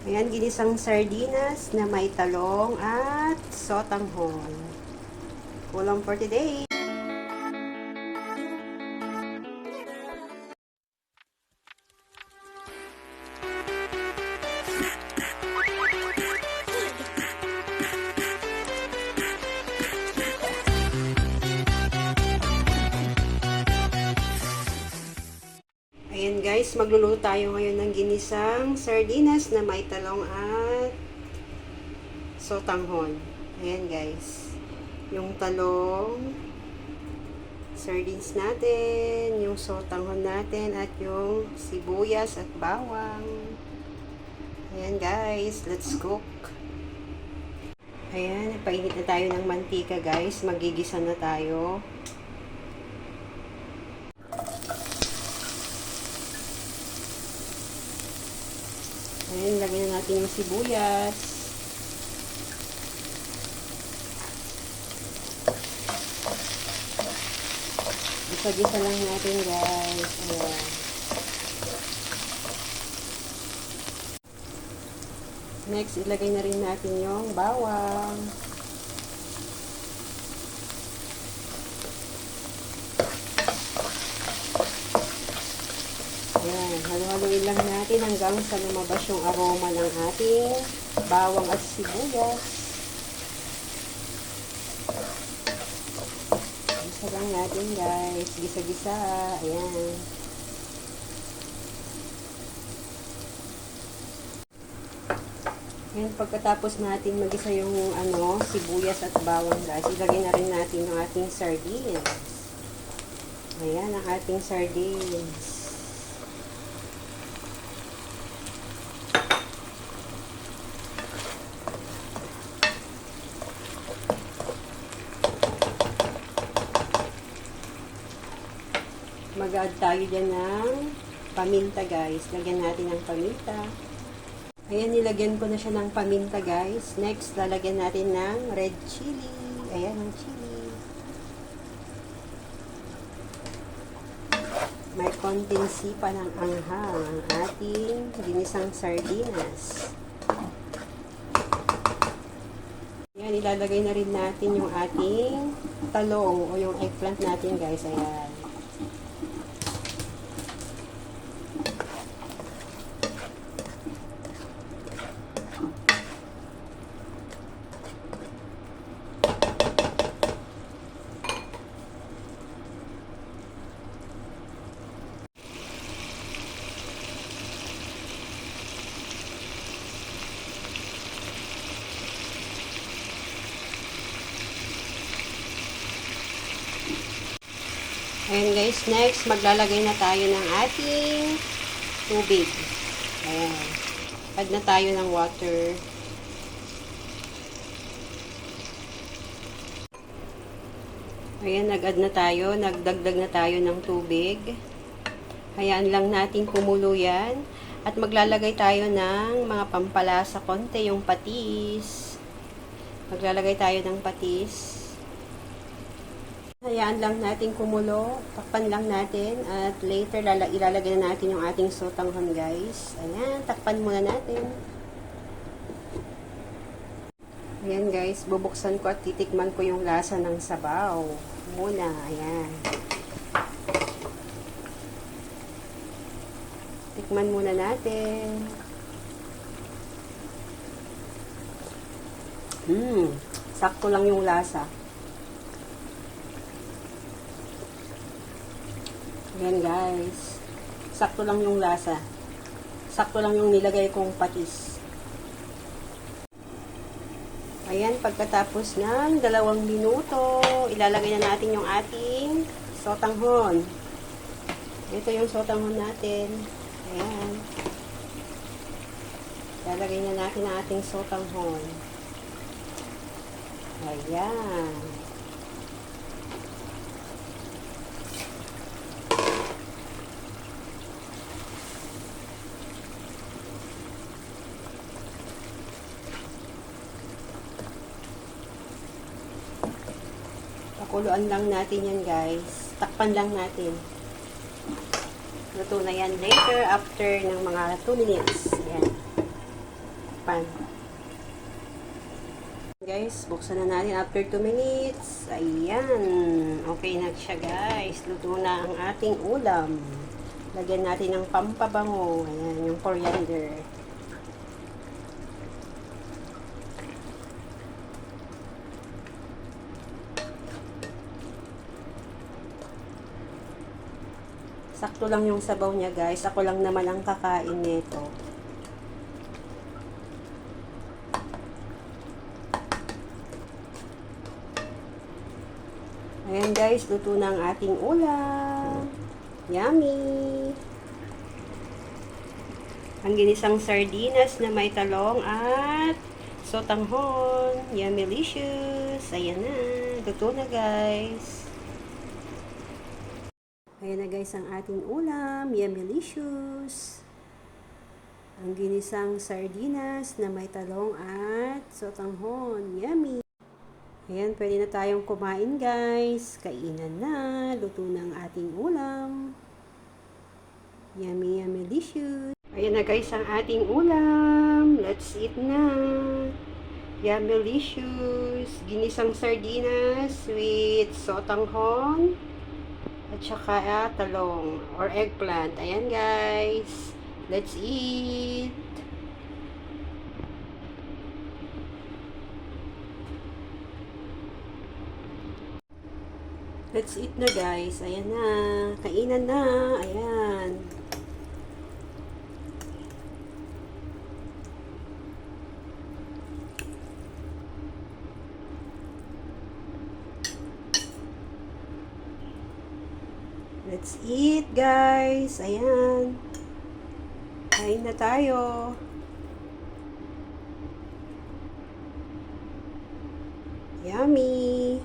Ayan, ginisang sardinas na may talong at sotanghon. Ulam for today. Ayan guys, magluluto tayo ngayon ng ginisang sardinas na may talong at sotanghon. Ayan guys, yung talong, sardines natin, yung sotanghon natin, at yung sibuyas at bawang. Ayan guys, let's cook. Ayan, painit na tayo ng mantika guys, magigisa na tayo. Ayan, lagyan na natin yung sibuyas. Isa-gisa lang natin guys. Ayan. Next, ilagay na rin natin yung bawang. Ayan, halo-haloin lang natin hanggang sa lumabas yung aroma ng ating bawang at sibuyas. Gisa lang natin guys, gisa-gisa. Ayan. Ayan, pagkatapos natin magisa yung sibuyas at bawang guys, ilagay na rin natin yung ating sardines. Ayan, ang ating sardines. Mag-add tayo dyan ng paminta guys. Lagyan natin ng paminta. Ayan, nilagyan ko na siya ng paminta guys. Next, lalagyan natin ng red chili. Ayan ang chili. May konting sipa ng anghang ang ating ginisang sardinas. Ayan, ilalagay na rin natin yung ating talong o yung eggplant natin guys. Ayan. Ayan guys, next maglalagay na tayo ng ating tubig. Ayan. Add na tayo ng water. Ayan, nag-add na tayo. Nagdagdag na tayo ng tubig. Hayaan lang natin kumulo yan. At maglalagay tayo ng mga pampalasa. Konti yung patis. Maglalagay tayo ng patis. Hayaan lang natin kumulo, takpan lang natin, at later ilalagay na natin yung ating sotanghon guys. Ayan, takpan muna natin. Ayan guys, bubuksan ko at titikman ko yung lasa ng sabaw. Muna, ayan. Tikman muna natin. Sakto lang yung lasa. Ayan guys, sakto lang yung lasa. Sakto lang yung nilagay kong patis. Ayan, pagkatapos ng 2 minuto, ilalagay na natin yung ating sotanghon. Ito yung sotanghon natin. Ayan. Ilalagay na natin ang ating sotanghon. Ayan. Pakuluan lang natin yan guys. Takpan lang natin. Luto na yan later after ng mga 2 minutes. Ayan. pan. Guys, buksan na natin after 2 minutes. Ayan. Okay na siya guys. Luto na ang ating ulam. Lagyan natin ng pampabango. Ayan, yung coriander. Sakto lang yung sabaw niya guys. Ako lang naman ang kakain nito. Ayan guys, luto na ang ating ulam. Yummy! Ang ginisang sardinas na may talong at sotanghon. Yummylicious! Ayan na. Luto na guys. Ayan na guys ang ating ulam. Yummylicious! Ang ginisang sardinas na may talong at sotanghon. Yummy! Ayan, pwede na tayong kumain guys. Kainan na. Luto na ang ating ulam. Yummy, yummy, delicious. Ayan na guys ang ating ulam. Let's eat na. Yummy, delicious. Ginisang sardinas with sotanghon at saka talong or eggplant. Ayan guys. Let's eat. Let's eat na guys. Ayan na. Kainan na. Ayan. Let's eat guys. Ayan. Kain na tayo. Yummy.